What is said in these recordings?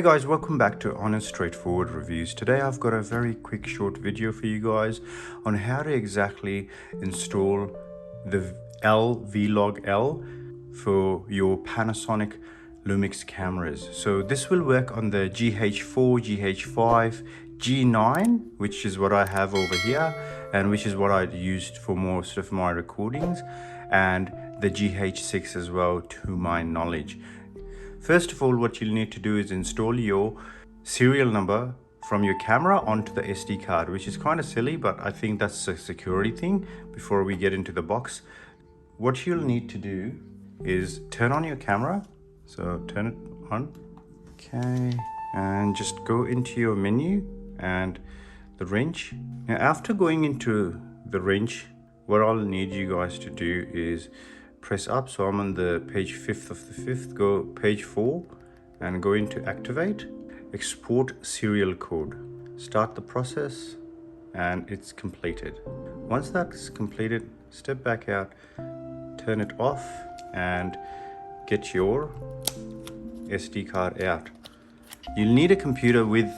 Hey guys, welcome back to Honest Straightforward Reviews. Today I've got a very quick short video for you guys on how to exactly install the V-Log L for your Panasonic Lumix cameras. So this will work on the GH4, GH5, G9, which is what I have over here and which is what I used for most of my recordings, and the GH6 as well, to my knowledge. First of all, what you'll need to do is install your serial number from your camera onto the SD card, which is kind of silly, but I think that's a security thing before we get into the box. What you'll need to do is turn on your camera. So turn it on. Okay, and just go into your menu and the wrench. Now, after going into the wrench, what I'll need you guys to do is press up. So I'm on the page 5th of the 5th, go page 4 and go into activate, export serial code, start the process, and it's completed. Once that's completed, step back out, turn it off and get your SD card out. You'll need a computer with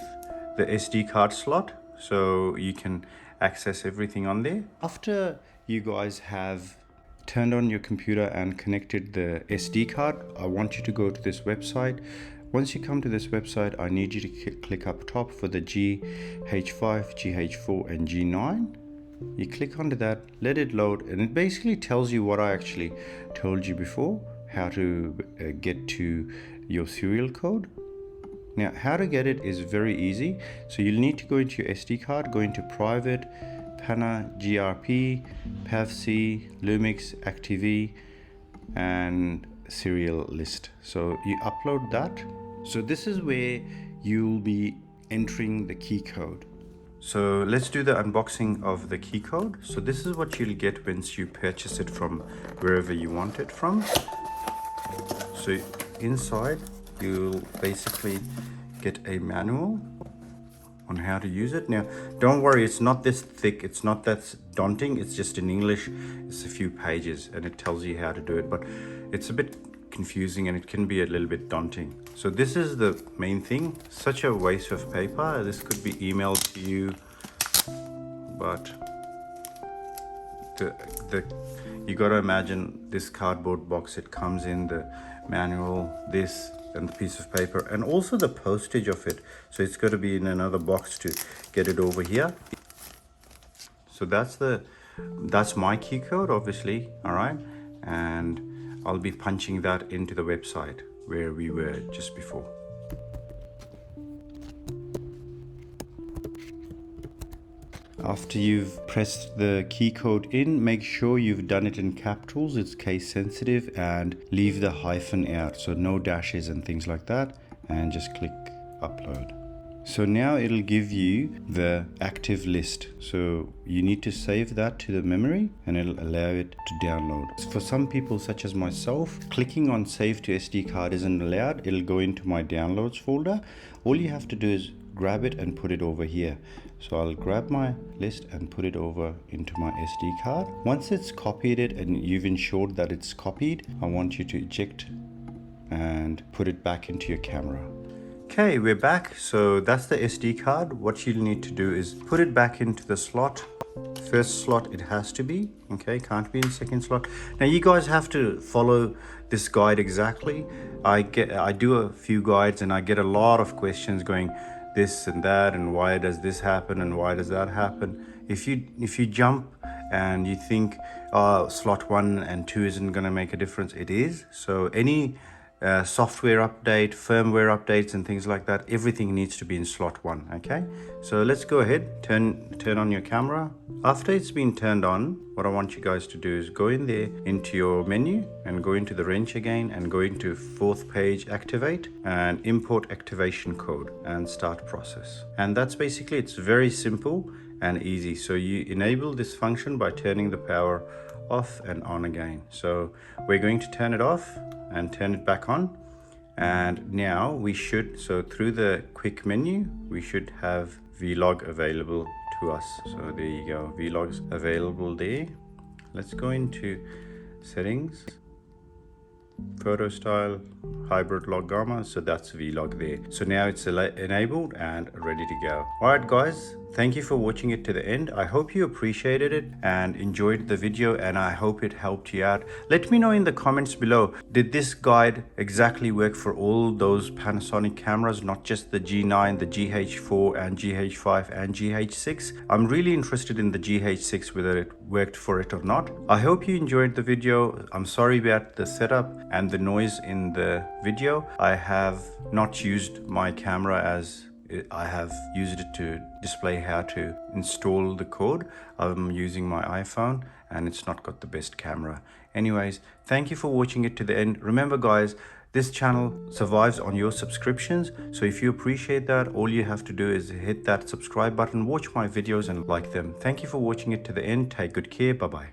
the SD card slot so you can access everything on there. After you guys have turned on your computer and connected the SD card, I want you to go to this website. Once you come to this website, I need you to click up top for the GH5, GH4 and G9. You click onto that, let it load, and it basically tells you what I actually told you before, how to get to your serial code. Now, how to get it is very easy. So you'll need to go into your SD card, go into private, Pana, GRP, PAVC, Lumix, ActiV, and serial list. So you upload that. So this is where you'll be entering the key code. So let's do the unboxing of the key code. So this is what you'll get once you purchase it from wherever you want it from. So inside, you'll basically get a manual on how to use it. Now, don't worry, it's not this thick, it's not that daunting, it's just in English. It's a few pages and it tells you how to do it, but it's a bit confusing and it can be a little bit daunting. So this is the main thing. Such a waste of paper. This could be emailed to you, but you got to imagine this cardboard box. It comes in the manual, this, and the piece of paper, and also the postage of it. So it's got to be in another box to get it over here. So that's my key code, obviously. All right, and I'll be punching that into the website where we were just before. After you've pressed the key code in, make sure you've done it in capitals, it's case sensitive, and leave the hyphen out, so no dashes and things like that, and just click upload. So now it'll give you the active list. So you need to save that to the memory and it'll allow it to download. For some people such as myself, clicking on save to SD card isn't allowed. It'll go into my downloads folder. All you have to do is grab it and put it over here. So I'll grab my list and put it over into my SD card. Once it's copied it and you've ensured that it's copied, I want you to eject and put it back into your camera. Okay, we're back. So that's the SD card. What you'll need to do is put it back into the slot. First slot it has to be, okay, can't be in second slot. Now you guys have to follow this guide exactly. I do a few guides and I get a lot of questions going this and that, and why does this happen and why does that happen. If you jump and you think slot 1 and 2 isn't going to make a difference, it is. So any software update, firmware updates and things like that, everything needs to be in slot 1. Okay, so let's go ahead, turn on your camera. After it's been turned on, what I want you guys to do is go in there into your menu and go into the wrench again and go into 4th page, activate, and import activation code and start process. And that's basically, it's very simple and easy. So you enable this function by turning the power off and on again. So we're going to turn it off and turn it back on, and now we should, so through the quick menu we should have V-Log available to us. So there you go, V-Log's available there. Let's go into settings photo style, hybrid log gamma, so that's V-Log there. So now it's enabled and ready to go. Alright guys, thank you for watching it to the end. I hope you appreciated it and enjoyed the video, and I hope it helped you out. Let me know in the comments below, did this guide exactly work for all those Panasonic cameras, not just the G9, the GH4 and GH5 and GH6? I'm really interested in the GH6, whether it worked for it or not. I hope you enjoyed the video. I'm sorry about the setup and the noise in the video. I have not used my camera as I have used it to display how to install the code. I'm using my iPhone and it's not got the best camera. Anyways, thank you for watching it to the end. Remember guys, this channel survives on your subscriptions. So if you appreciate that, all you have to do is hit that subscribe button, watch my videos and like them. Thank you for watching it to the end. Take good care. Bye-bye.